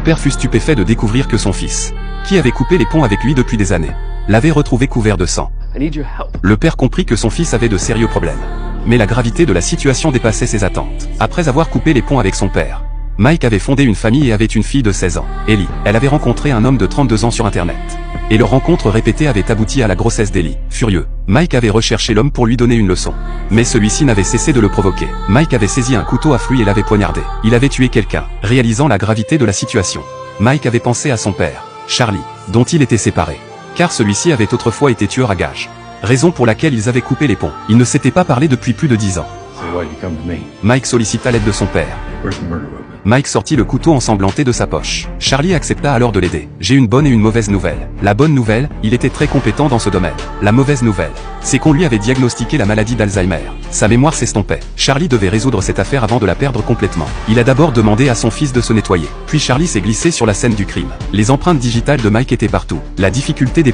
Le père fut stupéfait de découvrir que son fils, qui avait coupé les ponts avec lui depuis des années, l'avait retrouvé couvert de sang. Le père comprit que son fils avait de sérieux problèmes. Mais la gravité de la situation dépassait ses attentes. Après avoir coupé les ponts avec son père, Mike avait fondé une famille et avait une fille de 16 ans, Ellie. Elle avait rencontré un homme de 32 ans sur internet. Et leur rencontre répétée avait abouti à la grossesse d'Ellie. Furieux, Mike avait recherché l'homme pour lui donner une leçon. Mais celui-ci n'avait cessé de le provoquer. Mike avait saisi un couteau à fruits et l'avait poignardé. Il avait tué quelqu'un. Réalisant la gravité de la situation, Mike avait pensé à son père, Charlie, dont il était séparé. Car celui-ci avait autrefois été tueur à gages. Raison pour laquelle ils avaient coupé les ponts. Ils ne s'étaient pas parlé depuis plus de 10 ans. Mike sollicita l'aide de son père. Mike sortit le couteau ensanglanté de sa poche. Charlie accepta alors de l'aider. J'ai une bonne et une mauvaise nouvelle. La bonne nouvelle, il était très compétent dans ce domaine. La mauvaise nouvelle, c'est qu'on lui avait diagnostiqué la maladie d'Alzheimer. Sa mémoire s'estompait. Charlie devait résoudre cette affaire avant de la perdre complètement. Il a d'abord demandé à son fils de se nettoyer. Puis Charlie s'est glissé sur la scène du crime. Les empreintes digitales de Mike étaient partout. La difficulté dépassait